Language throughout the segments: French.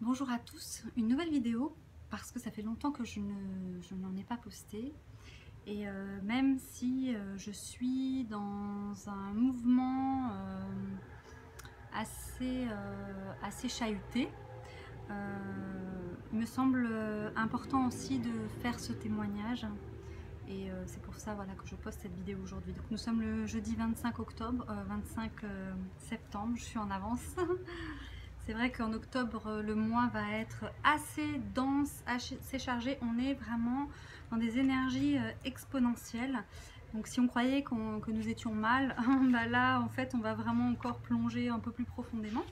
Bonjour à tous, une nouvelle vidéo parce que ça fait longtemps que je n'en ai pas posté et même si je suis dans un mouvement assez chahuté, il me semble important aussi de faire ce témoignage et c'est pour ça voilà, que je poste cette vidéo aujourd'hui. Donc nous sommes le jeudi 25 octobre, 25 septembre, je suis en avance. C'est vrai qu'en octobre, le mois va être assez dense, assez chargé. On est vraiment dans des énergies exponentielles. Donc si on croyait que nous étions mal, bah là en fait on va vraiment encore plonger un peu plus profondément.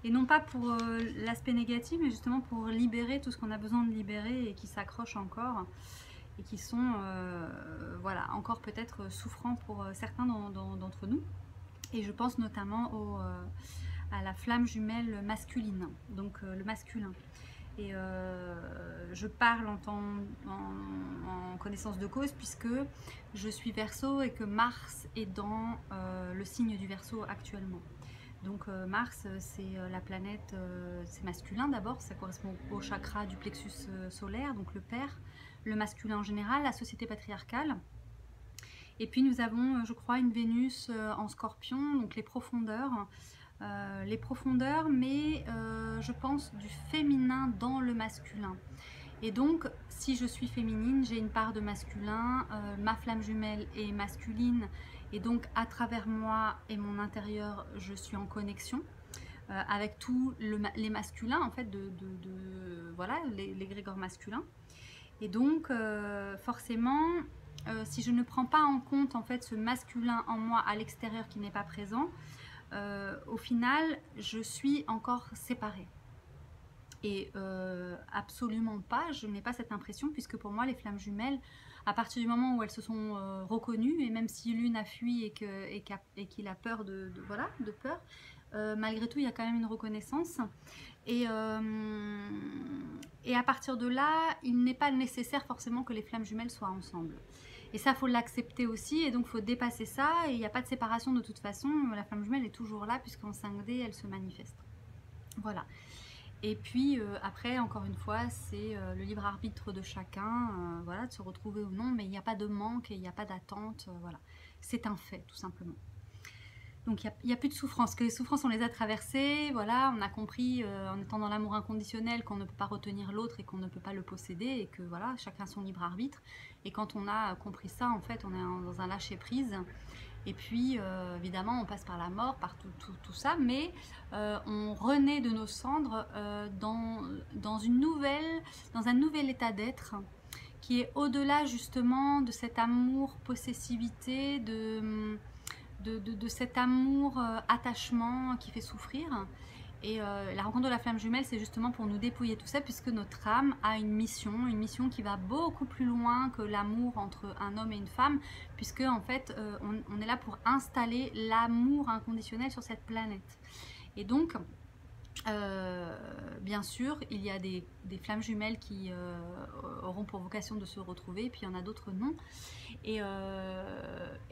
Et non pas pour l'aspect négatif, mais justement pour libérer tout ce qu'on a besoin de libérer et qui s'accrochent encore et qui sont voilà, encore peut-être souffrants pour certains d'entre nous. Et je pense notamment à la flamme jumelle masculine, donc le masculin. Et je parle en connaissance de cause puisque je suis Verseau et que Mars est dans le signe du Verseau actuellement. Donc Mars, c'est la planète, c'est masculin d'abord, ça correspond au chakra du plexus solaire, donc le père, le masculin en général, la société patriarcale. Et puis nous avons, je crois, une Vénus en Scorpion, donc les profondeurs, mais je pense du féminin dans le masculin. Et donc, si je suis féminine, j'ai une part de masculin, ma flamme jumelle est masculine, et donc à travers moi et mon intérieur, je suis en connexion avec tous les masculins, en fait, voilà, les grégores masculins. Et donc, forcément, si je ne prends pas en compte en fait ce masculin en moi à l'extérieur qui n'est pas présent, au final, je suis encore séparée. Et absolument pas, je n'ai pas cette impression, puisque pour moi, les flammes jumelles, à partir du moment où elles se sont reconnues, et même si l'une a fui et qu'il a peur voilà, de peur, malgré tout, il y a quand même une reconnaissance. Et à partir de là, il n'est pas nécessaire forcément que les flammes jumelles soient ensemble. Et ça, il faut l'accepter aussi, et donc il faut dépasser ça, et il n'y a pas de séparation de toute façon, la flamme jumelle est toujours là, puisqu'en 5D, elle se manifeste. Voilà. Et puis après, encore une fois, c'est le libre arbitre de chacun, voilà, de se retrouver ou non, mais il n'y a pas de manque et il n'y a pas d'attente, voilà. C'est un fait, tout simplement. Donc il n'y a plus de souffrance, que les souffrances on les a traversées, voilà, on a compris en étant dans l'amour inconditionnel qu'on ne peut pas retenir l'autre et qu'on ne peut pas le posséder et que voilà, chacun son libre arbitre. Et quand on a compris ça, en fait, on est dans un lâcher prise. Et puis évidemment on passe par la mort, par tout ça, mais on renaît de nos cendres dans un nouvel état d'être qui est au-delà justement de cet amour possessivité, de cet amour attachement qui fait souffrir. Et la rencontre de la flamme jumelle, c'est justement pour nous dépouiller tout ça, puisque notre âme a une mission qui va beaucoup plus loin que l'amour entre un homme et une femme, puisque en fait, on est là pour installer l'amour inconditionnel sur cette planète. Et donc, bien sûr, il y a des flammes jumelles qui auront pour vocation de se retrouver, et puis il y en a d'autres non. Et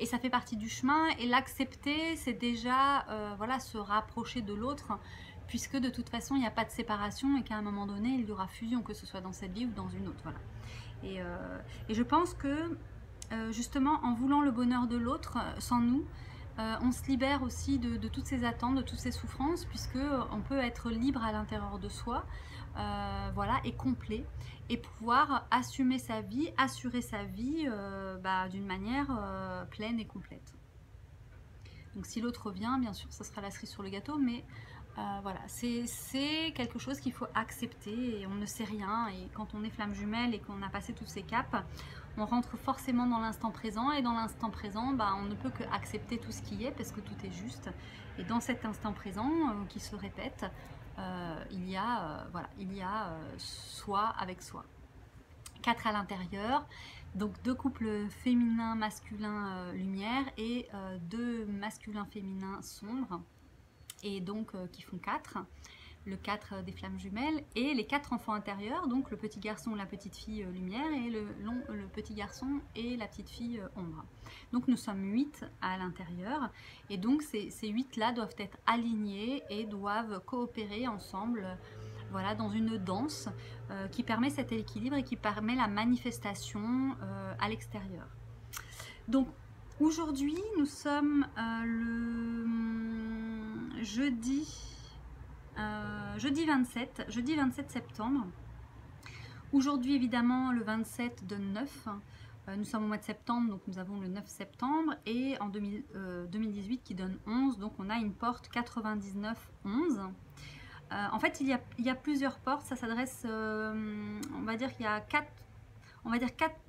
ça fait partie du chemin. Et l'accepter, c'est déjà voilà, se rapprocher de l'autre, puisque de toute façon, il n'y a pas de séparation et qu'à un moment donné, il y aura fusion, que ce soit dans cette vie ou dans une autre. Voilà. Et je pense que justement, en voulant le bonheur de l'autre, sans nous, on se libère aussi de toutes ces attentes, de toutes ces souffrances, puisque on peut être libre à l'intérieur de soi, voilà, et complet, et pouvoir assumer sa vie, assurer sa vie d'une manière pleine et complète. Donc si l'autre vient, bien sûr, ça sera la cerise sur le gâteau, mais voilà, c'est quelque chose qu'il faut accepter, et on ne sait rien, et quand on est flamme jumelle et qu'on a passé tous ces caps, on rentre forcément dans l'instant présent, et dans l'instant présent, on ne peut que accepter tout ce qui est, parce que tout est juste, et dans cet instant présent qui se répète, il y a soi avec soi. 4 à l'intérieur, donc 2 couples féminins, masculins, lumière, et 2 masculins, féminins, sombres, et donc qui font 4, le 4 des flammes jumelles, et les 4 enfants intérieurs, donc le petit garçon, la petite fille lumière, et le petit garçon et la petite fille ombre. Donc nous sommes 8 à l'intérieur, et donc ces 8 là doivent être alignés et doivent coopérer ensemble, voilà, dans une danse qui permet cet équilibre et qui permet la manifestation à l'extérieur. Donc aujourd'hui, nous sommes le jeudi 27 septembre. Aujourd'hui, évidemment, le 27 de 9. Nous sommes au mois de septembre, donc nous avons le 9 septembre. Et en 2018 qui donne 11, donc on a une porte 99-11. En fait, il y a plusieurs portes. Ça s'adresse, on va dire qu'il y a 4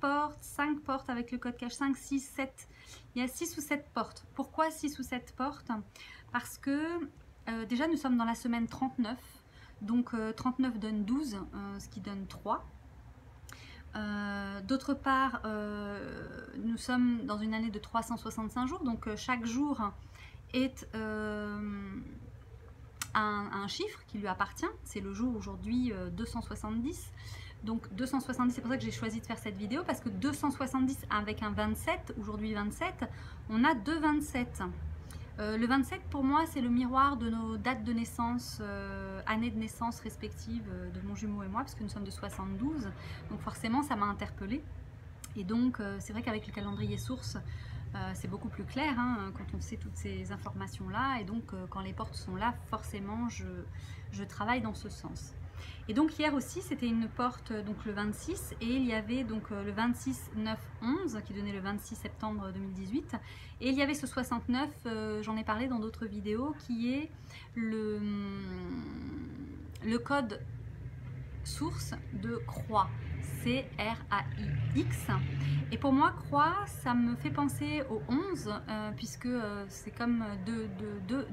portes, 5 portes avec le code cache, 5, 6, 7. Il y a 6 ou 7 portes. Pourquoi 6 ou 7 portes? Parce que déjà, nous sommes dans la semaine 39. Donc 39 donne 12, ce qui donne 3. D'autre part, nous sommes dans une année de 365 jours. Donc chaque jour est un chiffre qui lui appartient. C'est le jour aujourd'hui 270. Donc 270, c'est pour ça que j'ai choisi de faire cette vidéo, parce que 270 avec un 27, aujourd'hui 27, on a 2 27. Le 27 pour moi c'est le miroir de nos dates de naissance, années de naissance respectives de mon jumeau et moi, parce que nous sommes de 72, donc forcément ça m'a interpellée. Et donc c'est vrai qu'avec le calendrier source, c'est beaucoup plus clair hein, quand on sait toutes ces informations là, et donc quand les portes sont là, forcément je travaille dans ce sens. Et donc hier aussi c'était une porte, donc le 26, et il y avait donc le 26 9 11 qui donnait le 26 septembre 2018, et il y avait ce 69, j'en ai parlé dans d'autres vidéos, qui est le code source de croix, C-R-A-I-X. Et pour moi, croix, ça me fait penser au 11, puisque c'est comme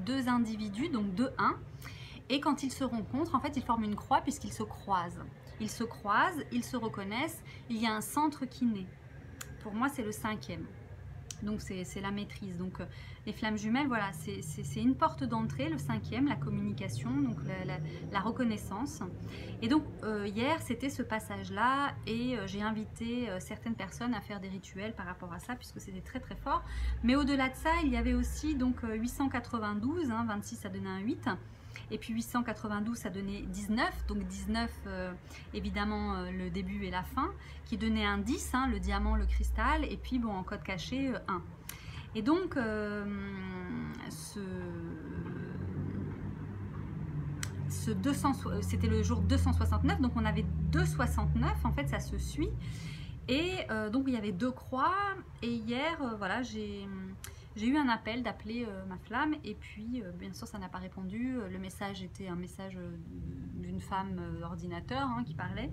deux individus, donc 2-1. Et quand ils se rencontrent, en fait, ils forment une croix puisqu'ils se croisent. Ils se croisent, ils se reconnaissent, il y a un centre qui naît. Pour moi, c'est le 5e. Donc, c'est la maîtrise. Donc, les flammes jumelles, voilà, c'est une porte d'entrée, le 5e, la communication, donc la reconnaissance. Et donc, hier, c'était ce passage-là, et j'ai invité certaines personnes à faire des rituels par rapport à ça, puisque c'était très, très fort. Mais au-delà de ça, il y avait aussi donc 892, hein, 26, ça donnait un 8. Et puis 892, ça donnait 19, donc 19, évidemment, le début et la fin, qui donnait un 10, hein, le diamant, le cristal, et puis, bon, en code caché, 1. Et donc, c'était le jour 269, donc on avait 269, en fait, ça se suit. Et donc, il y avait 2 croix, et hier, voilà, j'ai eu un appel d'appeler ma flamme, et puis bien sûr ça n'a pas répondu. Le message était un message d'une femme ordinateur hein, qui parlait,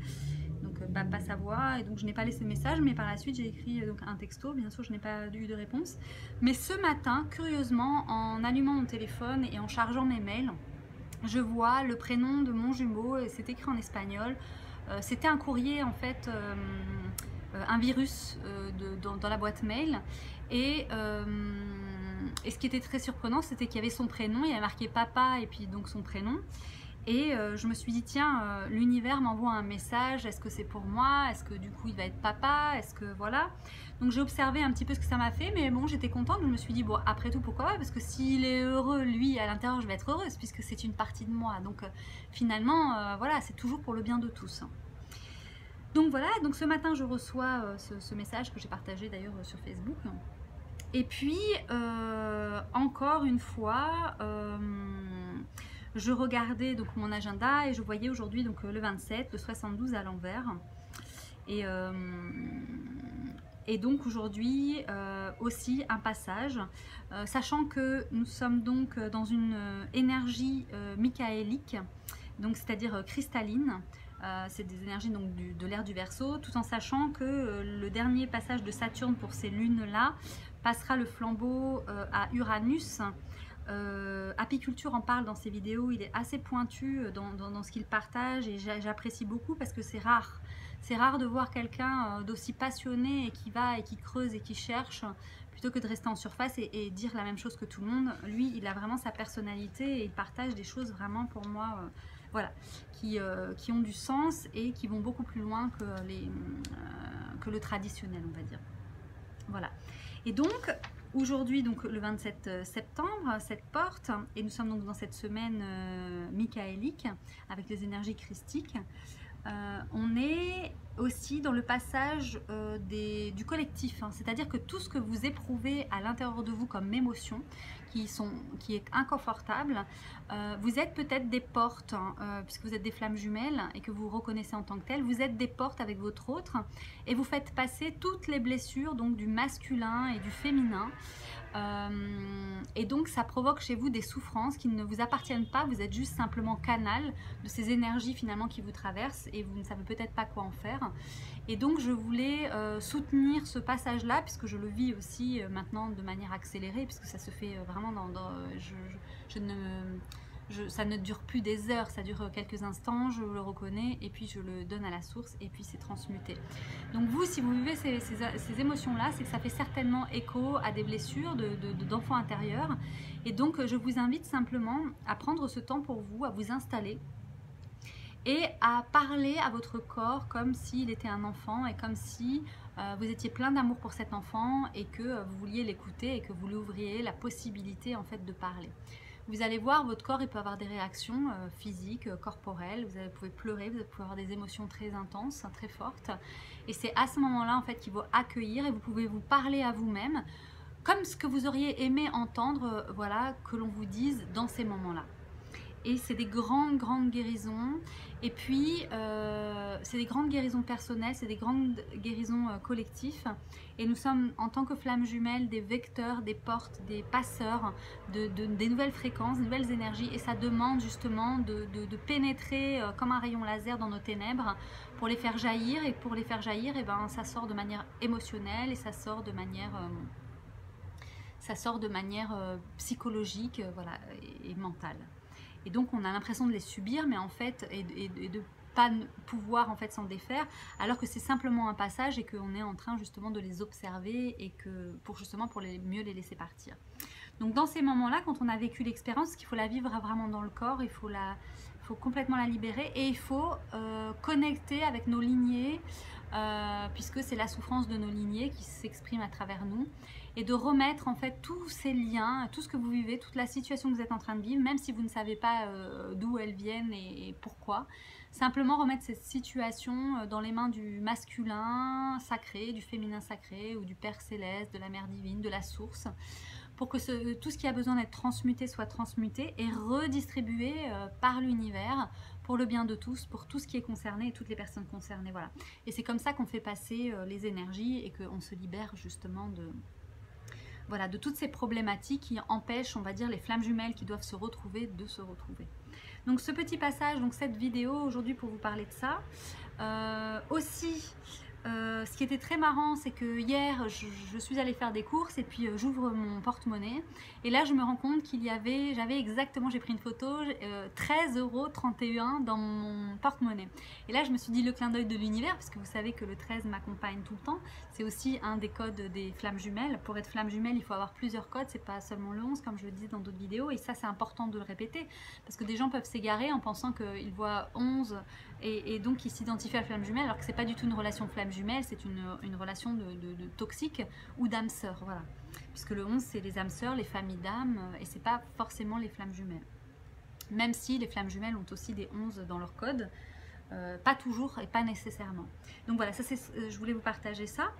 donc pas sa voix, et donc je n'ai pas laissé le message, mais par la suite j'ai écrit donc un texto. Bien sûr je n'ai pas eu de réponse, mais ce matin, curieusement, en allumant mon téléphone et en chargeant mes mails, je vois le prénom de mon jumeau, et c'est écrit en espagnol. C'était un courrier en fait, un virus dans la boîte mail. Et ce qui était très surprenant, c'était qu'il y avait son prénom, il y avait marqué papa et puis donc son prénom. Et je me suis dit, tiens, l'univers m'envoie un message, est-ce que c'est pour moi? Est-ce que du coup il va être papa? Est-ce que voilà? Donc j'ai observé un petit peu ce que ça m'a fait, mais bon, j'étais contente. Je me suis dit, bon, après tout, pourquoi pas? Parce que s'il est heureux, lui, à l'intérieur, je vais être heureuse, puisque c'est une partie de moi. Donc finalement, voilà, c'est toujours pour le bien de tous. Donc voilà, donc ce matin, je reçois ce message que j'ai partagé d'ailleurs sur Facebook. Et puis, encore une fois, je regardais donc mon agenda et je voyais aujourd'hui donc le 27, le 72 à l'envers. Et donc aujourd'hui aussi un passage, sachant que nous sommes donc dans une énergie michaélique, donc c'est-à-dire cristalline. C'est des énergies donc de l'ère du Verseau, tout en sachant que le dernier passage de Saturne pour ces lunes-là passera le flambeau à Uranus. Apiculture en parle dans ses vidéos, il est assez pointu dans ce qu'il partage, et j'apprécie beaucoup parce que c'est rare. C'est rare de voir quelqu'un d'aussi passionné et qui va et qui creuse et qui cherche, plutôt que de rester en surface et dire la même chose que tout le monde. Lui, il a vraiment sa personnalité et il partage des choses vraiment pour moi, voilà, qui ont du sens et qui vont beaucoup plus loin que le traditionnel, on va dire. Voilà. Et donc, Aujourd'hui, donc le 27 septembre, cette porte, et nous sommes donc dans cette semaine michaélique avec les énergies christiques. On est aussi dans le passage du collectif, hein, c'est-à-dire que tout ce que vous éprouvez à l'intérieur de vous comme émotion, qui est inconfortable, vous êtes peut-être des portes, hein, puisque vous êtes des flammes jumelles et que vous reconnaissez en tant que telles, vous êtes des portes avec votre autre et vous faites passer toutes les blessures donc du masculin et du féminin. Et donc ça provoque chez vous des souffrances qui ne vous appartiennent pas, vous êtes juste simplement canal de ces énergies finalement qui vous traversent et vous ne savez peut-être pas quoi en faire. Et donc je voulais soutenir ce passage là puisque je le vis aussi maintenant de manière accélérée, puisque ça se fait vraiment ça ne dure plus des heures, ça dure quelques instants, je le reconnais et puis je le donne à la source et puis c'est transmuté. Donc vous, si vous vivez ces émotions-là, c'est que ça fait certainement écho à des blessures d'enfants intérieurs. Et donc je vous invite simplement à prendre ce temps pour vous, à vous installer et à parler à votre corps comme s'il était un enfant et comme si vous étiez plein d'amour pour cet enfant et que vous vouliez l'écouter et que vous lui ouvriez la possibilité en fait de parler. Vous allez voir, votre corps il peut avoir des réactions physiques, corporelles, vous pouvez pleurer, vous pouvez avoir des émotions très intenses, très fortes. Et c'est à ce moment-là en fait qu'il faut accueillir et vous pouvez vous parler à vous-même comme ce que vous auriez aimé entendre, voilà, que l'on vous dise dans ces moments-là. Et c'est des grandes guérisons. Et puis, c'est des grandes guérisons personnelles, c'est des grandes guérisons collectives. Et nous sommes, en tant que flammes jumelles, des vecteurs, des portes, des passeurs des nouvelles fréquences, des nouvelles énergies. Et ça demande justement de pénétrer comme un rayon laser dans nos ténèbres pour les faire jaillir. Et pour les faire jaillir, et ben, ça sort de manière émotionnelle et ça sort de manière... psychologique, voilà, et mentale. Et donc on a l'impression de les subir, mais en fait, et de pas pouvoir en fait s'en défaire, alors que c'est simplement un passage et qu'on est en train justement de les observer et que pour mieux les laisser partir. Donc dans ces moments-là, quand on a vécu l'expérience, qu'il faut la vivre vraiment dans le corps, il faut complètement la libérer et il faut connecter avec nos lignées, puisque c'est la souffrance de nos lignées qui s'exprime à travers nous, et de remettre en fait tous ces liens, tout ce que vous vivez, toute la situation que vous êtes en train de vivre, même si vous ne savez pas d'où elles viennent et pourquoi, simplement remettre cette situation dans les mains du masculin sacré, du féminin sacré ou du Père Céleste, de la Mère Divine, de la Source, pour que tout ce qui a besoin d'être transmuté soit transmuté et redistribué par l'univers pour le bien de tous, pour tout ce qui est concerné et toutes les personnes concernées. Voilà. Et c'est comme ça qu'on fait passer les énergies et qu'on se libère justement de toutes ces problématiques qui empêchent, on va dire, les flammes jumelles qui doivent se retrouver de se retrouver. Donc ce petit passage, donc cette vidéo aujourd'hui pour vous parler de ça. Ce qui était très marrant, c'est que hier, je suis allée faire des courses et puis j'ouvre mon porte-monnaie et là je me rends compte j'avais exactement, j'ai pris une photo, 13,31 € dans mon porte-monnaie. Et là je me suis dit le clin d'œil de l'univers, parce que vous savez que le 13 m'accompagne tout le temps. C'est aussi un des codes des flammes jumelles. Pour être flamme jumelle, il faut avoir plusieurs codes, c'est pas seulement le 11 comme je le disais dans d'autres vidéos, et ça c'est important de le répéter, parce que des gens peuvent s'égarer en pensant qu'ils voient 11 et donc ils s'identifient à la flamme jumelle, alors que c'est pas du tout une relation flamme jumelle, c'est une relation de toxique ou d'âme sœur, voilà. Puisque le 11 c'est les âmes sœurs, les familles d'âmes, et c'est pas forcément les flammes jumelles. Même si les flammes jumelles ont aussi des 11 dans leur code, pas toujours et pas nécessairement. Donc voilà, ça je voulais vous partager ça.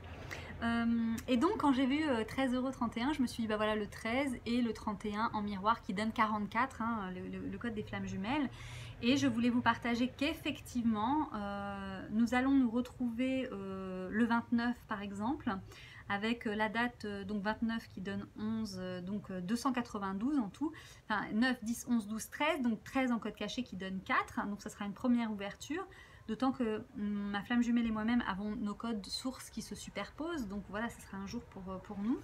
Et donc quand j'ai vu 13,31 €, je me suis dit bah voilà, le 13 et le 31 en miroir qui donne 44, hein, le code des flammes jumelles. Et je voulais vous partager qu'effectivement nous allons nous retrouver le 29 par exemple, avec la date donc 29 qui donne 11, donc 292 en tout, enfin 9, 10, 11, 12, 13, donc 13 en code caché qui donne 4, donc ça sera une première ouverture, d'autant que ma flamme jumelle et moi-même avons nos codes sources qui se superposent, donc voilà, ce sera un jour pour nous.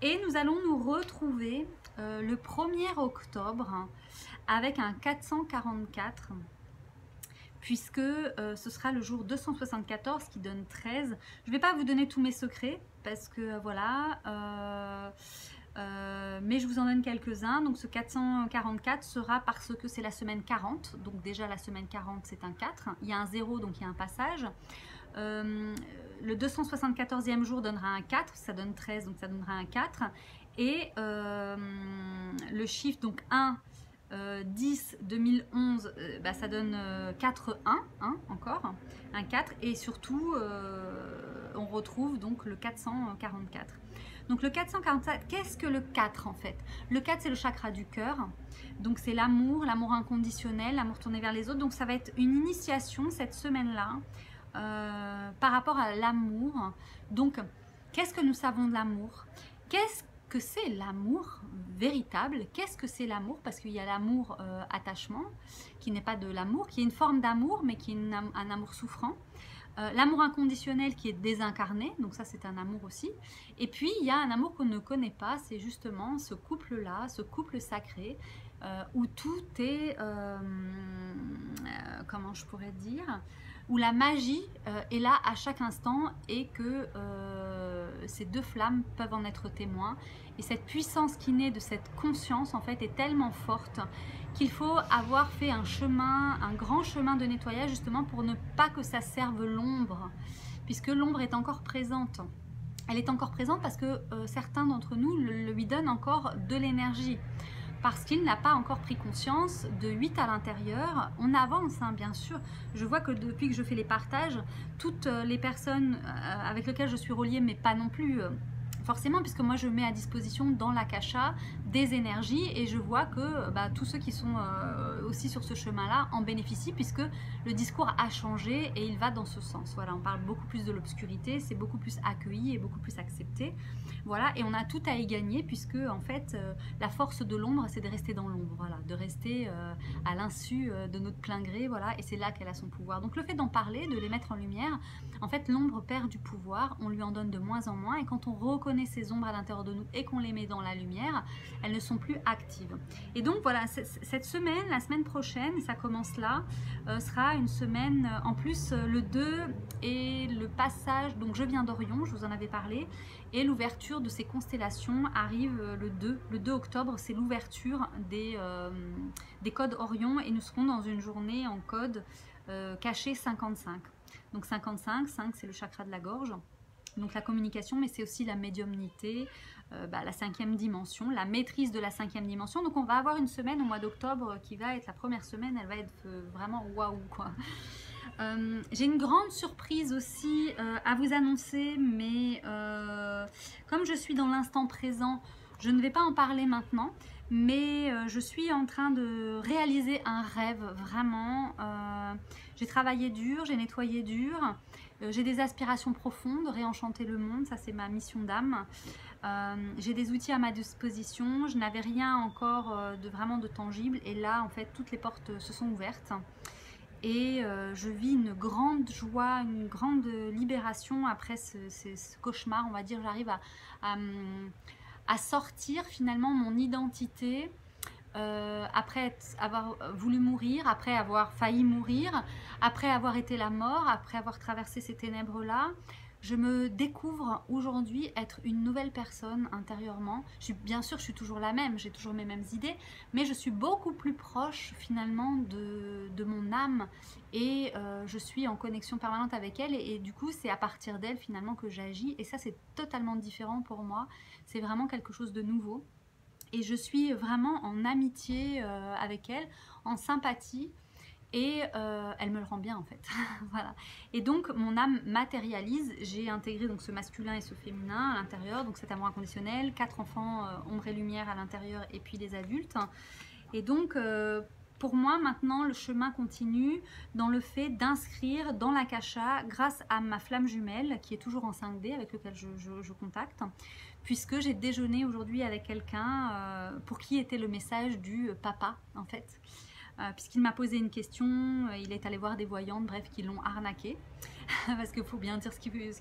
Et nous allons nous retrouver le 1er octobre avec un 444, puisque ce sera le jour 274 qui donne 13. Je ne vais pas vous donner tous mes secrets, parce que voilà, mais je vous en donne quelques-uns. Donc ce 444 sera parce que c'est la semaine 40, donc déjà la semaine 40 c'est un 4, il y a un 0 donc il y a un passage. Le 274e jour donnera un 4, ça donne 13, donc ça donnera un 4. Et le chiffre, donc 1, 10, 2011, bah, ça donne 4, 1, encore, un 4. Et surtout, on retrouve donc le 444. Donc le 444, qu'est-ce que le 4 en fait? Le 4, c'est le chakra du cœur. Donc c'est l'amour, l'amour inconditionnel, l'amour tourné vers les autres. Donc ça va être une initiation cette semaine-là par rapport à l'amour. Donc qu'est-ce que nous savons de l'amour? Qu'est-ce que c'est l'amour véritable? Qu'est-ce que c'est l'amour? Parce qu'il y a l'amour attachement, qui n'est pas de l'amour, qui est une forme d'amour, mais qui est un amour souffrant. L'amour inconditionnel qui est désincarné, donc ça c'est un amour aussi. Et puis il y a un amour qu'on ne connaît pas, c'est justement ce couple-là, ce couple sacré, où tout est, comment je pourrais dire, où la magie est là à chaque instant et que ces deux flammes peuvent en être témoins. Et cette puissance qui naît de cette conscience en fait est tellement forte qu'il faut avoir fait un chemin, un grand chemin de nettoyage justement pour ne pas que ça serve l'ombre, puisque l'ombre est encore présente. Elle est encore présente parce que certains d'entre nous lui donnent encore de l'énergie. Parce qu'il n'a pas encore pris conscience de 8 à l'intérieur. On avance, hein, bien sûr. Je vois que depuis que je fais les partages, toutes les personnes avec lesquelles je suis reliée, mais pas non plus forcément, puisque moi je mets à disposition dans l'Akasha des énergies et je vois que bah, tous ceux qui sont aussi sur ce chemin-là en bénéficient, puisque le discours a changé et il va dans ce sens. Voilà, on parle beaucoup plus de l'obscurité, c'est beaucoup plus accueilli et beaucoup plus accepté. Voilà, et on a tout à y gagner, puisque en fait la force de l'ombre, c'est de rester dans l'ombre, voilà, de rester à l'insu de notre plein gré, voilà, et c'est là qu'elle a son pouvoir. Donc le fait d'en parler, de les mettre en lumière, en fait l'ombre perd du pouvoir, on lui en donne de moins en moins, et quand on reconnaît ces ombres à l'intérieur de nous et qu'on les met dans la lumière, elles ne sont plus actives. Et donc voilà, cette semaine, la semaine prochaine, ça commence là, sera une semaine, en plus le 2 et le passage, donc je viens d'Orion, je vous en avais parlé, et l'ouverture de ces constellations arrive le 2 octobre, c'est l'ouverture des codes Orion, et nous serons dans une journée en code caché 55. Donc 55, 5 c'est le chakra de la gorge, donc la communication, mais c'est aussi la médiumnité, la 5e dimension, la maîtrise de la 5e dimension. Donc on va avoir une semaine au mois d'octobre qui va être la première semaine, elle va être vraiment waouh quoi. J'ai une grande surprise aussi à vous annoncer, mais comme je suis dans l'instant présent, je ne vais pas en parler maintenant, mais je suis en train de réaliser un rêve, vraiment. J'ai travaillé dur, j'ai nettoyé dur, j'ai des aspirations profondes, réenchanter le monde, ça c'est ma mission d'âme. J'ai des outils à ma disposition, je n'avais rien encore vraiment de tangible, et là en fait toutes les portes se sont ouvertes. Et je vis une grande joie, une grande libération après ce cauchemar, on va dire. J'arrive à sortir finalement mon identité après avoir voulu mourir, après avoir failli mourir, après avoir été la mort, après avoir traversé ces ténèbres-là. Je me découvre aujourd'hui être une nouvelle personne intérieurement. Bien sûr, je suis toujours la même, j'ai toujours mes mêmes idées, mais je suis beaucoup plus proche finalement de mon âme, et je suis en connexion permanente avec elle, et du coup c'est à partir d'elle finalement que j'agis, et ça c'est totalement différent pour moi, c'est vraiment quelque chose de nouveau, et je suis vraiment en amitié avec elle, en sympathie. Et elle me le rend bien en fait. Voilà. Et donc mon âme matérialise, j'ai intégré donc ce masculin et ce féminin à l'intérieur, donc cet amour inconditionnel, 4 enfants ombre et lumière à l'intérieur, et puis des adultes. Et donc pour moi maintenant le chemin continue dans le fait d'inscrire dans l'Akasha, grâce à ma flamme jumelle qui est toujours en 5D avec lequel je contacte, puisque j'ai déjeuné aujourd'hui avec quelqu'un pour qui était le message du papa en fait. Puisqu'il m'a posé une question, il est allé voir des voyantes, bref, qui l'ont arnaqué, parce qu'il faut bien dire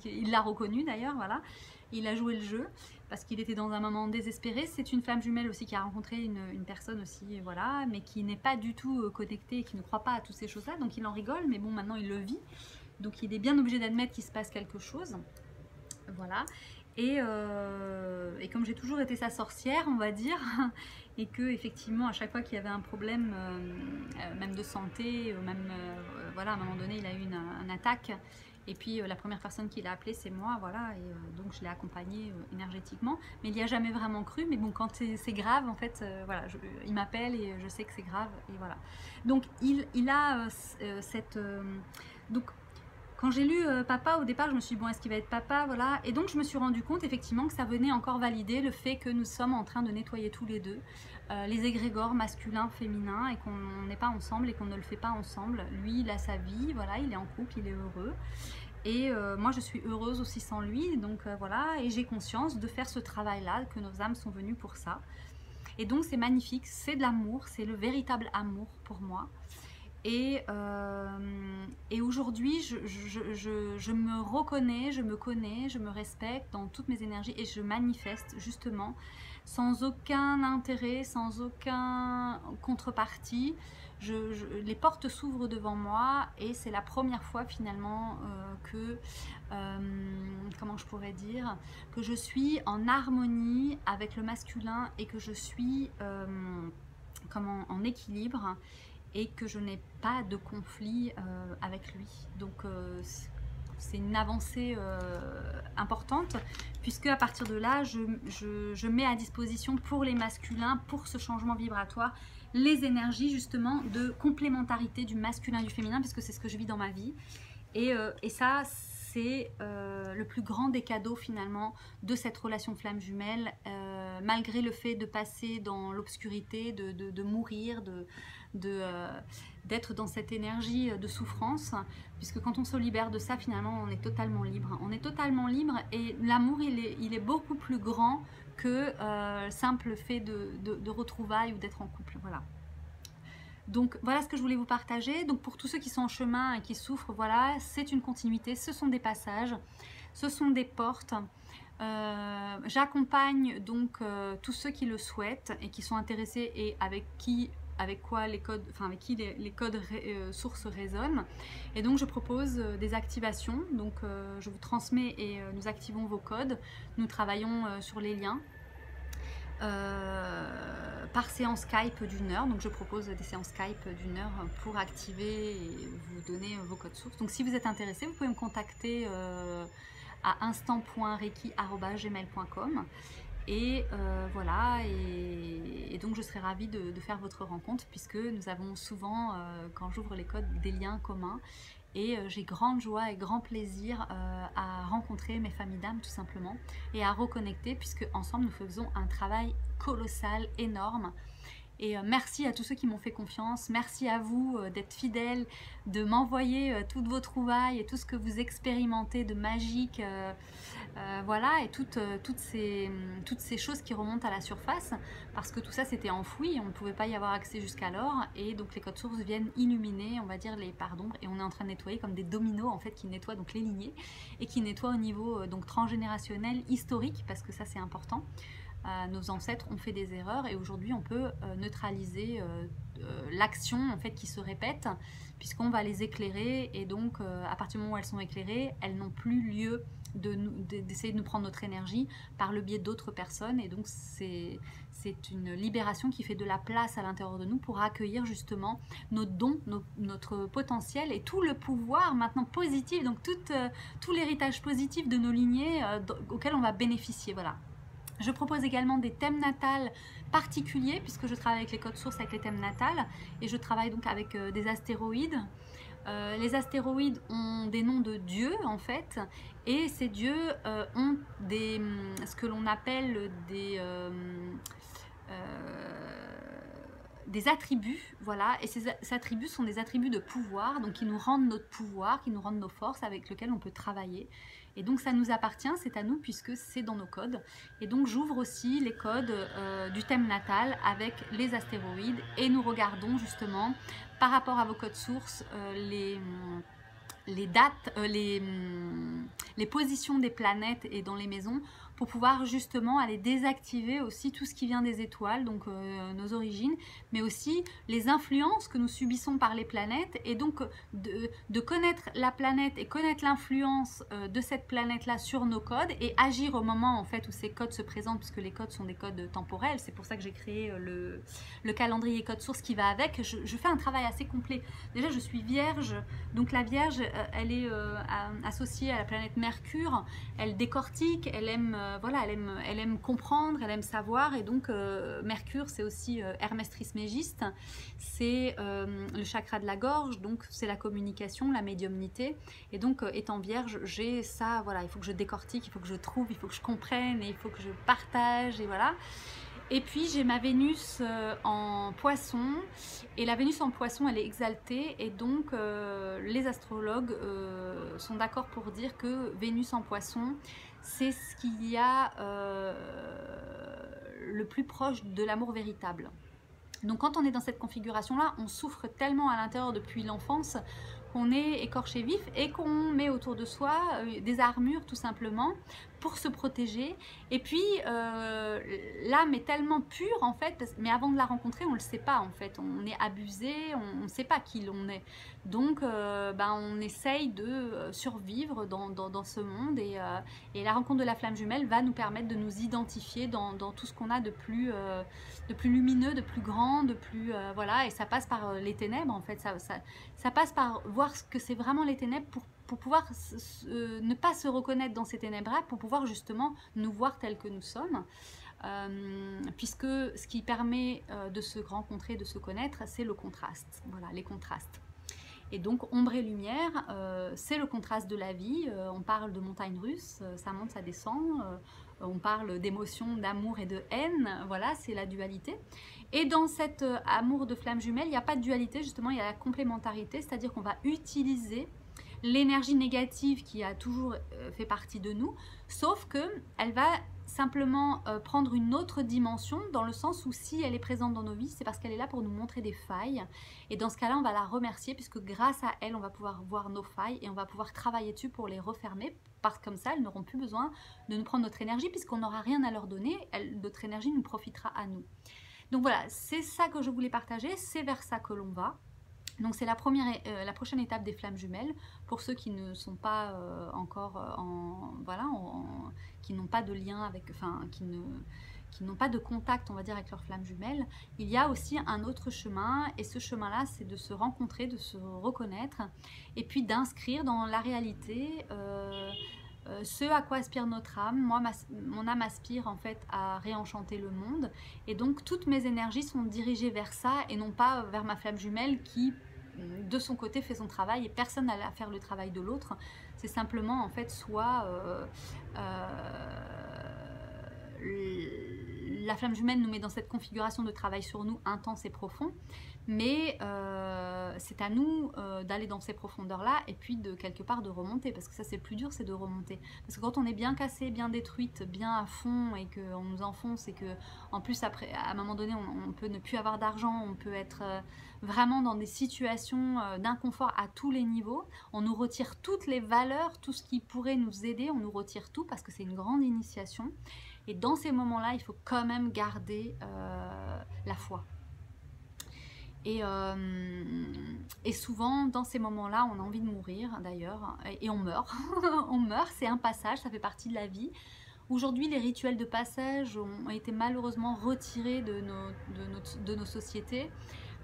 il l'a reconnu d'ailleurs, voilà, il a joué le jeu, parce qu'il était dans un moment désespéré. C'est une flamme jumelle aussi qui a rencontré une personne aussi, voilà, mais qui n'est pas du tout connectée, qui ne croit pas à toutes ces choses-là, donc il en rigole, mais bon, maintenant il le vit, donc il est bien obligé d'admettre qu'il se passe quelque chose, voilà. Et comme j'ai toujours été sa sorcière, on va dire, et que effectivement à chaque fois qu'il y avait un problème, même de santé, même voilà, à un moment donné il a eu une attaque, Et puis la première personne qui l'a appelé, c'est moi, voilà, et donc je l'ai accompagné énergétiquement. Mais il n'y a jamais vraiment cru, mais bon, quand c'est grave, en fait, voilà, il m'appelle et je sais que c'est grave, et voilà. Donc il a cette... donc quand j'ai lu papa, au départ, je me suis dit, bon, est-ce qu'il va être papa, voilà. Et donc je me suis rendu compte effectivement que ça venait encore valider le fait que nous sommes en train de nettoyer tous les deux les égrégores masculins, féminins, et qu'on n'est pas ensemble et qu'on ne le fait pas ensemble. Lui, il a sa vie, voilà, il est en couple, il est heureux. Et moi, je suis heureuse aussi sans lui, donc voilà, et j'ai conscience de faire ce travail-là, que nos âmes sont venues pour ça. Et donc, c'est magnifique, c'est de l'amour, c'est le véritable amour pour moi. Et aujourd'hui, je me reconnais, je me connais, je me respecte dans toutes mes énergies et je manifeste justement sans aucun intérêt, sans aucun contrepartie. Les portes s'ouvrent devant moi et c'est la première fois finalement que, comment je pourrais dire, que je suis en harmonie avec le masculin et que je suis en équilibre et que je n'ai pas de conflit avec lui. Donc c'est une avancée importante, puisque à partir de là, je mets à disposition pour les masculins, pour ce changement vibratoire, les énergies justement de complémentarité du masculin et du féminin, puisque c'est ce que je vis dans ma vie. Et ça, c'est le plus grand des cadeaux finalement de cette relation flamme jumelle, malgré le fait de passer dans l'obscurité, de mourir, d'être dans cette énergie de souffrance, puisque quand on se libère de ça, finalement, on est totalement libre. On est totalement libre et l'amour, il est beaucoup plus grand que simple fait de retrouvailles ou d'être en couple. Voilà. Donc voilà ce que je voulais vous partager. Donc pour tous ceux qui sont en chemin et qui souffrent, voilà, c'est une continuité, ce sont des passages, ce sont des portes. J'accompagne donc tous ceux qui le souhaitent et qui sont intéressés et avec qui les codes sources résonnent. Et donc je propose des activations. Donc je vous transmets et nous activons vos codes. Nous travaillons sur les liens. Par séance Skype d'une heure, donc je propose des séances Skype d'une heure pour activer et vous donner vos codes sources. Donc si vous êtes intéressé, vous pouvez me contacter à instant.reiki@gmail.com et voilà, et donc je serai ravie de faire votre rencontre, puisque nous avons souvent, quand j'ouvre les codes, des liens communs. Et j'ai grande joie et grand plaisir à rencontrer mes familles d'âme tout simplement et à reconnecter, puisque ensemble nous faisons un travail colossal, énorme. Et merci à tous ceux qui m'ont fait confiance, merci à vous d'être fidèles, de m'envoyer toutes vos trouvailles et tout ce que vous expérimentez de magique, voilà, et toutes ces choses qui remontent à la surface, parce que tout ça c'était enfoui, on ne pouvait pas y avoir accès jusqu'alors, et donc les codes sources viennent illuminer, on va dire, les parts d'ombre, et on est en train de nettoyer comme des dominos en fait, qui nettoient donc les lignées, et qui nettoient au niveau donc transgénérationnel, historique, parce que ça c'est important. Nos ancêtres ont fait des erreurs et aujourd'hui on peut neutraliser l'action en fait qui se répète, puisqu'on va les éclairer, et donc à partir du moment où elles sont éclairées, elles n'ont plus lieu d'essayer de nous prendre notre énergie par le biais d'autres personnes, et donc c'est une libération qui fait de la place à l'intérieur de nous pour accueillir justement nos dons, notre potentiel et tout le pouvoir maintenant positif, donc tout l'héritage positif de nos lignées auquel on va bénéficier, voilà. Je propose également des thèmes natals particuliers, puisque je travaille avec les codes sources, avec les thèmes natals, et je travaille donc avec des astéroïdes. Les astéroïdes ont des noms de dieux en fait, et ces dieux ont ce que l'on appelle des attributs, voilà, et ces attributs sont des attributs de pouvoir, donc qui nous rendent notre pouvoir, qui nous rendent nos forces, avec lesquelles on peut travailler. Et donc ça nous appartient, c'est à nous, puisque c'est dans nos codes. Et donc j'ouvre aussi les codes du thème natal avec les astéroïdes, et nous regardons justement par rapport à vos codes sources les dates, les positions des planètes et dans les maisons, pour pouvoir justement aller désactiver aussi tout ce qui vient des étoiles, donc nos origines, mais aussi les influences que nous subissons par les planètes, et donc de connaître la planète et connaître l'influence de cette planète-là sur nos codes, et agir au moment en fait où ces codes se présentent, puisque les codes sont des codes temporels. C'est pour ça que j'ai créé le calendrier code source qui va avec. Je fais un travail assez complet. Déjà, je suis vierge, donc la vierge, elle est associée à la planète Mercure. Elle décortique, elle aime, voilà, elle aime comprendre, elle aime savoir, et donc Mercure, c'est aussi Hermès Trismégiste, c'est le chakra de la gorge, donc c'est la communication, la médiumnité, et donc étant vierge, j'ai ça, voilà, il faut que je décortique, il faut que je trouve, il faut que je comprenne, et il faut que je partage, et voilà. Et puis j'ai ma Vénus en poisson, et la Vénus en poisson, elle est exaltée, et donc les astrologues sont d'accord pour dire que Vénus en poisson, c'est ce qu'il y a le plus proche de l'amour véritable. Donc quand on est dans cette configuration-là, on souffre tellement à l'intérieur depuis l'enfance qu'on est écorché vif, et qu'on met autour de soi des armures tout simplement pour se protéger. Et puis l'âme est tellement pure en fait, mais avant de la rencontrer, on ne le sait pas en fait. On est abusé, on ne sait pas qui l'on est. Donc on essaye de survivre dans ce monde, et la rencontre de la flamme jumelle va nous permettre de nous identifier dans tout ce qu'on a de plus lumineux, de plus grand, de plus voilà, et ça passe par les ténèbres en fait, ça passe par voir ce que c'est vraiment les ténèbres pour pouvoir ne pas se reconnaître dans ces ténèbres-là, pour pouvoir justement nous voir tels que nous sommes. Puisque ce qui permet de se rencontrer, de se connaître, c'est le contraste, voilà, les contrastes. Et donc ombre et lumière, c'est le contraste de la vie. On parle de montagnes russes, ça monte, ça descend. On parle d'émotions, d'amour et de haine. Voilà, c'est la dualité. Et dans cet amour de flamme jumelle, il n'y a pas de dualité, justement, il y a la complémentarité, c'est-à-dire qu'on va utiliser l'énergie négative qui a toujours fait partie de nous, sauf qu'elle va simplement prendre une autre dimension, dans le sens où si elle est présente dans nos vies, c'est parce qu'elle est là pour nous montrer des failles, et dans ce cas-là, on va la remercier, puisque grâce à elle, on va pouvoir voir nos failles, et on va pouvoir travailler dessus pour les refermer, parce que comme ça, elles n'auront plus besoin de nous prendre notre énergie, puisqu'on n'aura rien à leur donner, notre énergie nous profitera à nous. Donc voilà, c'est ça que je voulais partager, c'est vers ça que l'on va. Donc c'est la prochaine étape des flammes jumelles, pour ceux qui ne sont pas encore qui n'ont pas de lien avec, enfin qui n'ont pas de contact, on va dire, avec leurs flammes jumelles. Il y a aussi un autre chemin, et ce chemin-là, c'est de se rencontrer, de se reconnaître, et puis d'inscrire dans la réalité ce à quoi aspire notre âme. Moi, mon âme aspire en fait à réenchanter le monde, et donc toutes mes énergies sont dirigées vers ça, et non pas vers ma flamme jumelle qui de son côté fait son travail, et personne n'a à faire le travail de l'autre. C'est simplement en fait soit la flamme jumelle nous met dans cette configuration de travail sur nous intense et profond, mais c'est à nous d'aller dans ces profondeurs-là, et puis de quelque part de remonter, parce que ça c'est le plus dur, c'est de remonter. Parce que quand on est bien cassé, bien détruite, bien à fond, et qu'on nous enfonce, et que en plus après, à un moment donné, on peut ne plus avoir d'argent, on peut être vraiment dans des situations d'inconfort à tous les niveaux, on nous retire toutes les valeurs, tout ce qui pourrait nous aider, on nous retire tout, parce que c'est une grande initiation. Et dans ces moments-là, il faut quand même garder la foi. Et souvent, dans ces moments-là, on a envie de mourir d'ailleurs, et on meurt. On meurt, c'est un passage, ça fait partie de la vie. Aujourd'hui, les rituels de passage ont été malheureusement retirés de nos sociétés,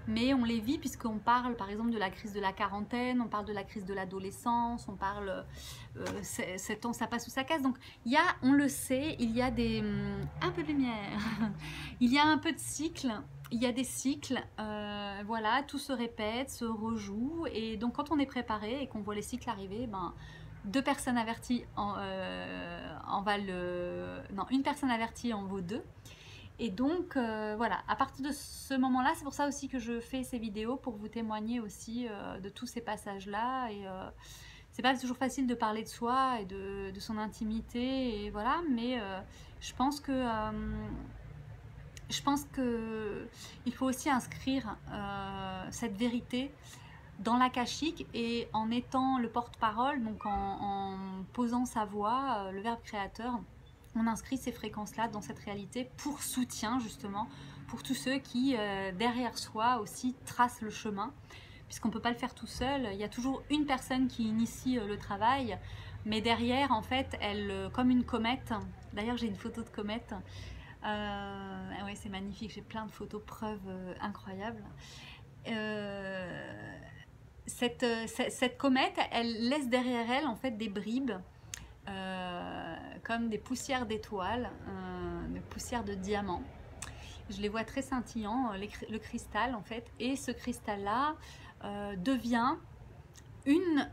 mais on les vit puisqu'on parle par exemple de la crise de la quarantaine, on parle de la crise de l'adolescence, on parle 7 ans ça passe ou ça casse. Donc on le sait, il y a un peu de lumière, il y a un peu de cycle, il y a des cycles, voilà, tout se répète, se rejoue, et donc quand on est préparé et qu'on voit les cycles arriver, deux personnes averties une personne avertie en vaut deux. Et donc voilà, à partir de ce moment-là, c'est pour ça aussi que je fais ces vidéos, pour vous témoigner aussi de tous ces passages-là. Et c'est pas toujours facile de parler de soi et de son intimité, et voilà, mais je pense que il faut aussi inscrire cette vérité dans l'akashique, et en étant le porte-parole, donc en posant sa voix, le verbe créateur, on inscrit ces fréquences-là dans cette réalité pour soutien justement, pour tous ceux qui derrière soi aussi tracent le chemin, puisqu'on ne peut pas le faire tout seul. Il y a toujours une personne qui initie le travail, mais derrière en fait elle, comme une comète, d'ailleurs j'ai une photo de comète, ouais, c'est magnifique, j'ai plein de photos preuves incroyables. Cette comète, elle laisse derrière elle en fait des bribes, comme des poussières d'étoiles, des poussières de diamants. Je les vois très scintillants, le cristal en fait, et ce cristal là devient une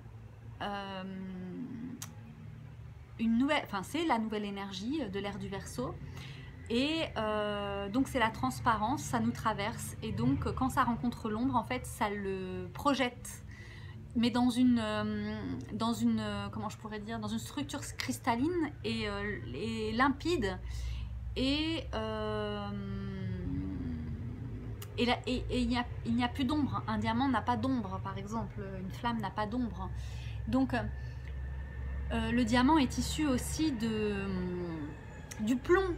nouvelle, enfin c'est la nouvelle énergie de l'ère du Verseau. Et donc c'est la transparence, ça nous traverse, et donc quand ça rencontre l'ombre, en fait ça le projette, mais dans une comment je pourrais dire, dans une structure cristalline et limpide, et il n'y a plus d'ombre. Un diamant n'a pas d'ombre, par exemple, une flamme n'a pas d'ombre. Donc le diamant est issu aussi du plomb.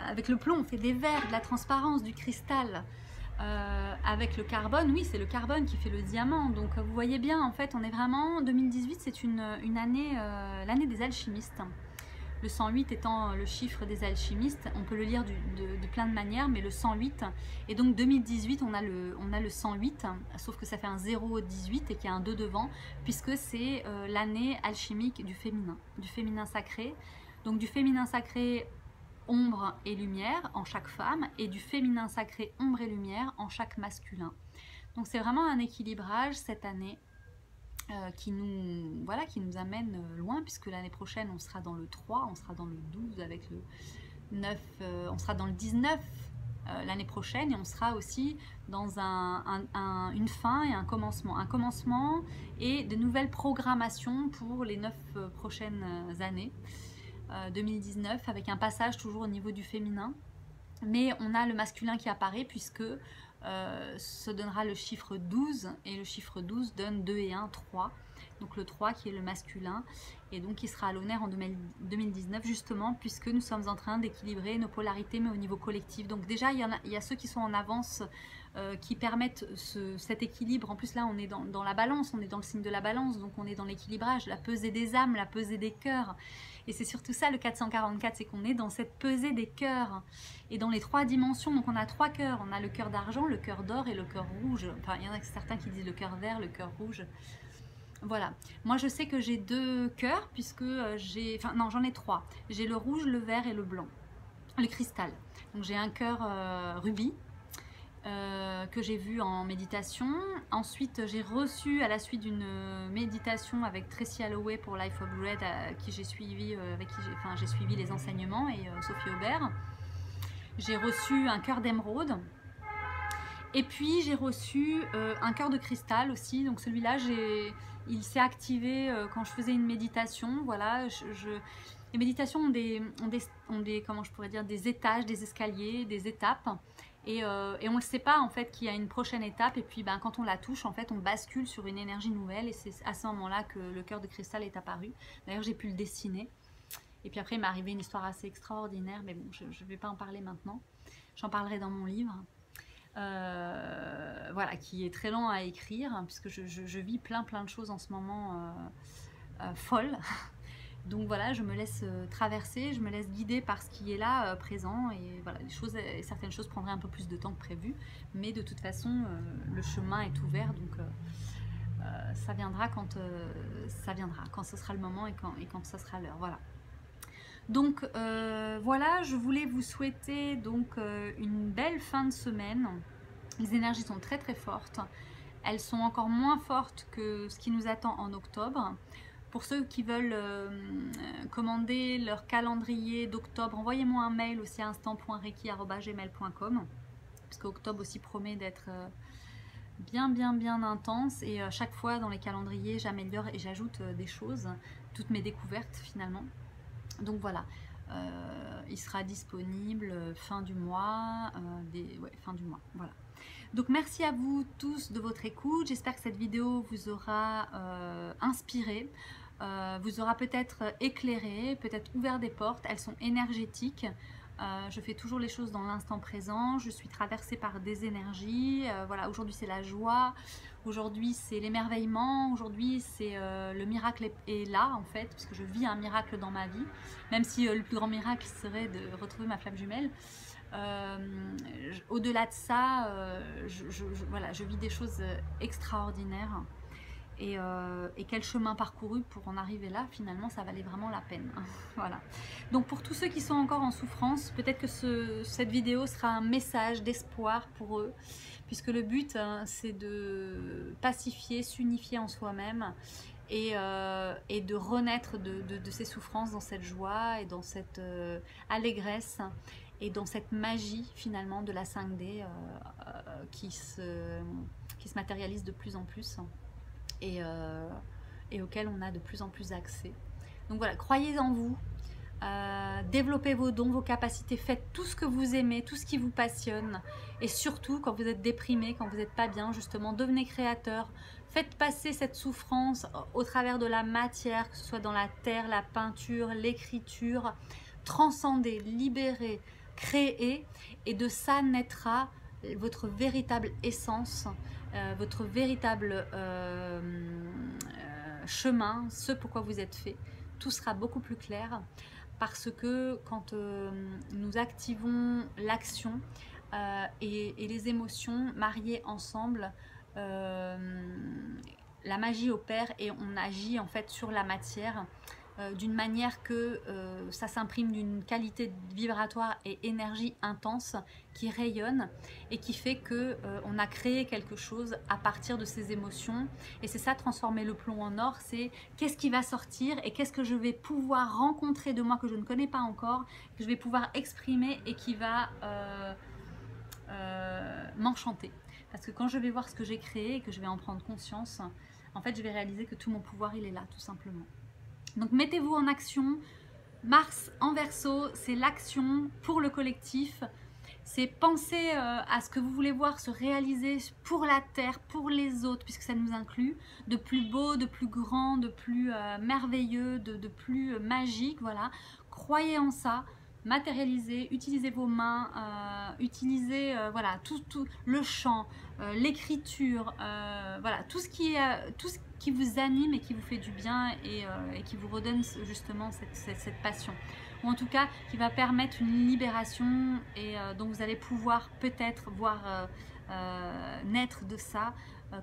Avec le plomb, on fait des verres, de la transparence, du cristal. Avec le carbone, oui, c'est le carbone qui fait le diamant. Donc vous voyez bien, en fait, on est vraiment... 2018, c'est une année, l'année des alchimistes. Le 108 étant le chiffre des alchimistes. On peut le lire de plein de manières, mais le 108. Et donc 2018, on a le 108, sauf que ça fait un 0,18 et qu'il y a un 2 devant, puisque c'est l'année alchimique du féminin sacré. Donc du féminin sacré ombre et lumière en chaque femme, et du féminin sacré ombre et lumière en chaque masculin. Donc c'est vraiment un équilibrage cette année qui nous amène loin, puisque l'année prochaine on sera dans le 3, on sera dans le 12 avec le 9, on sera dans le 19 l'année prochaine, et on sera aussi dans une fin et un commencement et de nouvelles programmations pour les 9 prochaines années. 2019, avec un passage toujours au niveau du féminin, mais on a le masculin qui apparaît, puisque se donnera le chiffre 12, et le chiffre 12 donne 2 et 1, 3, donc le 3 qui est le masculin, et donc qui sera à l'honneur en 2019 justement, puisque nous sommes en train d'équilibrer nos polarités, mais au niveau collectif. Donc déjà il y a ceux qui sont en avance, qui permettent cet équilibre. En plus là on est dans la balance, on est dans le signe de la balance, donc on est dans l'équilibrage, la pesée des âmes, la pesée des cœurs. Et c'est surtout ça le 444, c'est qu'on est dans cette pesée des cœurs et dans les 3 dimensions. Donc on a 3 cœurs, on a le cœur d'argent, le cœur d'or et le cœur rouge. Enfin il y en a certains qui disent le cœur vert, le cœur rouge. Voilà, moi je sais que j'ai 2 cœurs, puisque j'en ai 3. J'ai le rouge, le vert et le blanc, le cristal. Donc j'ai un cœur rubis, que j'ai vu en méditation. Ensuite j'ai reçu, à la suite d'une méditation avec Tracy Holloway pour Life of Red, avec qui j'ai suivi les enseignements, et Sophie Aubert, j'ai reçu un cœur d'émeraude. Et puis j'ai reçu un cœur de cristal aussi. Donc celui-là, il s'est activé quand je faisais une méditation. Voilà, les méditations ont des comment je pourrais dire, des étages, des escaliers, des étapes. Et on ne le sait pas en fait qu'il y a une prochaine étape. Et puis quand on la touche, en fait, on bascule sur une énergie nouvelle. Et c'est à ce moment-là que le cœur de cristal est apparu. D'ailleurs, j'ai pu le dessiner. Et puis après, il m'est arrivé une histoire assez extraordinaire. Mais bon, je ne vais pas en parler maintenant. J'en parlerai dans mon livre. Voilà, qui est très lent à écrire, hein, puisque je vis plein de choses en ce moment folles. Donc voilà, je me laisse traverser, je me laisse guider par ce qui est là, présent, et voilà, certaines choses prendraient un peu plus de temps que prévu, mais de toute façon, le chemin est ouvert, donc ça viendra quand ce sera le moment, et quand ce sera l'heure. Voilà. Donc voilà, je voulais vous souhaiter donc une belle fin de semaine. Les énergies sont très fortes. Elles sont encore moins fortes que ce qui nous attend en octobre. Pour ceux qui veulent commander leur calendrier d'octobre, envoyez-moi un mail aussi à instant.reiki@gmail.com, parce qu'octobre aussi promet d'être bien intense, et chaque fois dans les calendriers j'améliore et j'ajoute des choses, toutes mes découvertes finalement. Donc voilà, il sera disponible fin du mois, fin du mois, voilà. Donc merci à vous tous de votre écoute, j'espère que cette vidéo vous aura inspiré. vous aura peut-être éclairé, peut-être ouvert des portes. Elles sont énergétiques. Je fais toujours les choses dans l'instant présent. Je suis traversée par des énergies. Voilà, aujourd'hui c'est la joie. Aujourd'hui c'est l'émerveillement. Aujourd'hui c'est le miracle est là en fait, parce que je vis un miracle dans ma vie. Même si le plus grand miracle serait de retrouver ma flamme jumelle. Au-delà de ça, voilà, je vis des choses extraordinaires. Et quel chemin parcouru pour en arriver là, finalement ça valait vraiment la peine. Voilà. Donc pour tous ceux qui sont encore en souffrance, peut-être que cette vidéo sera un message d'espoir pour eux, puisque le but c'est de pacifier, s'unifier en soi-même et de renaître de ces souffrances dans cette joie et dans cette allégresse et dans cette magie finalement de la 5D qui se matérialise de plus en plus. Et auquel on a de plus en plus accès. Donc voilà, croyez en vous, développez vos dons, vos capacités, faites tout ce que vous aimez, tout ce qui vous passionne, et surtout quand vous êtes déprimé, quand vous n'êtes pas bien, justement, devenez créateur, faites passer cette souffrance au travers de la matière, que ce soit dans la terre, la peinture, l'écriture, transcendez, libérez, créez, et de ça naîtra votre véritable essence, votre véritable chemin, ce pourquoi vous êtes fait. Tout sera beaucoup plus clair parce que quand nous activons l'action et les émotions mariées ensemble, la magie opère et on agit en fait sur la matière d'une manière que ça s'imprime d'une qualité vibratoire et énergie intense qui rayonne et qui fait que on a créé quelque chose à partir de ces émotions. Et c'est ça, transformer le plomb en or, c'est qu'est-ce qui va sortir et qu'est-ce que je vais pouvoir rencontrer de moi que je ne connais pas encore, que je vais pouvoir exprimer et qui va m'enchanter. Parce que quand je vais voir ce que j'ai créé et que je vais en prendre conscience, en fait je vais réaliser que tout mon pouvoir il est là tout simplement. Donc mettez-vous en action. Mars en Verseau, c'est l'action pour le collectif. C'est penser à ce que vous voulez voir se réaliser pour la Terre, pour les autres, puisque ça nous inclut, de plus beau, de plus grand, de plus merveilleux, de plus magique. Voilà. Croyez en ça, matérialisez, utilisez vos mains, utilisez voilà, tout le chant, l'écriture, voilà, tout ce qui vous anime et qui vous fait du bien et qui vous redonne justement cette passion. Ou en tout cas qui va permettre une libération et donc vous allez pouvoir peut-être voir naître de ça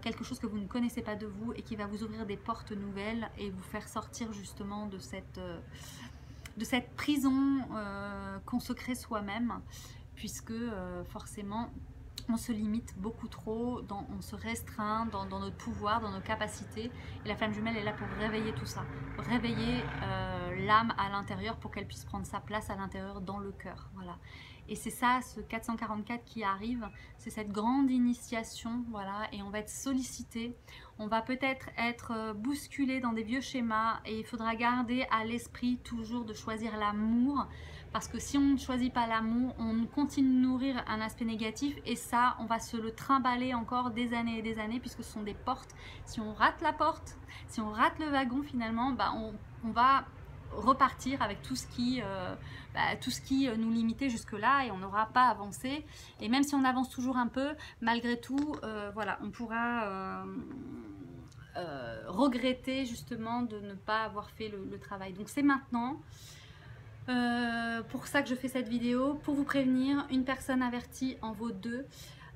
quelque chose que vous ne connaissez pas de vous et qui va vous ouvrir des portes nouvelles et vous faire sortir justement de cette prison qu'on se crée soi-même, puisque forcément on se limite beaucoup trop, on se restreint dans notre pouvoir, dans nos capacités. Et la flamme jumelle est là pour réveiller tout ça, réveiller l'âme à l'intérieur pour qu'elle puisse prendre sa place à l'intérieur dans le cœur. Voilà. Et c'est ça, ce 444 qui arrive, c'est cette grande initiation, voilà, et on va être sollicité, on va peut-être être bousculé dans des vieux schémas et il faudra garder à l'esprit toujours de choisir l'amour, parce que si on ne choisit pas l'amour, on continue de nourrir un aspect négatif et ça, on va se le trimballer encore des années et des années puisque ce sont des portes. Si on rate la porte, si on rate le wagon finalement, bah on va repartir avec tout ce qui nous limitait jusque là et on n'aura pas avancé. Et même si on avance toujours un peu, malgré tout, voilà, on pourra regretter justement de ne pas avoir fait le travail. Donc c'est maintenant. Pour ça que je fais cette vidéo, pour vous prévenir, une personne avertie en vaut deux.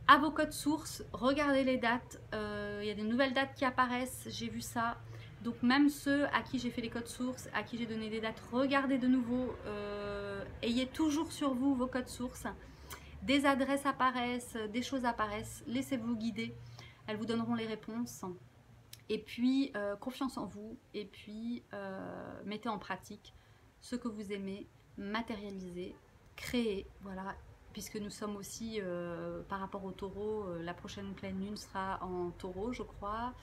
À vos codes sources, regardez les dates, il y a des nouvelles dates qui apparaissent, j'ai vu ça. Donc même ceux à qui j'ai fait les codes sources, à qui j'ai donné des dates, regardez de nouveau, ayez toujours sur vous vos codes sources. Des adresses apparaissent, des choses apparaissent, laissez-vous guider, elles vous donneront les réponses. Et puis confiance en vous, et puis mettez en pratique ce que vous aimez, matérialiser, créer, voilà, puisque nous sommes aussi, par rapport au taureau, la prochaine pleine lune sera en taureau, je crois,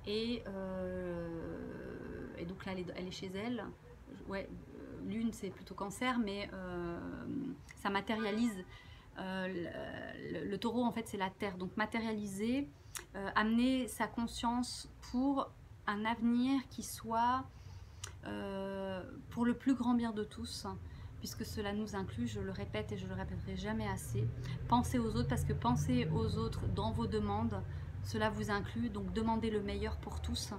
et donc là, elle est chez elle, ouais, lune c'est plutôt cancer, mais ça matérialise, le taureau en fait c'est la terre, donc matérialiser, amener sa conscience pour un avenir qui soit pour le plus grand bien de tous, puisque cela nous inclut, je le répète et je le répéterai jamais assez. Pensez aux autres, parce que penser aux autres dans vos demandes, cela vous inclut, donc demandez le meilleur pour tous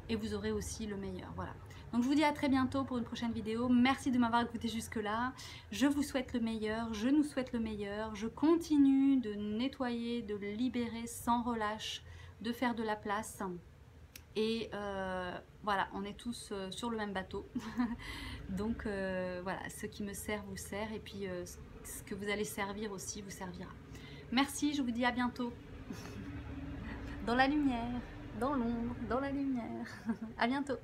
et vous aurez aussi le meilleur. Voilà. Donc je vous dis à très bientôt pour une prochaine vidéo. Merci de m'avoir écouté jusque là. Je vous souhaite le meilleur, je nous souhaite le meilleur. Je continue de nettoyer, de libérer sans relâche, de faire de la place. Et voilà, on est tous sur le même bateau. Donc voilà, ce qui me sert vous sert, et puis ce que vous allez servir aussi vous servira. Merci, je vous dis à bientôt. Dans la lumière, dans l'ombre, dans la lumière. À bientôt.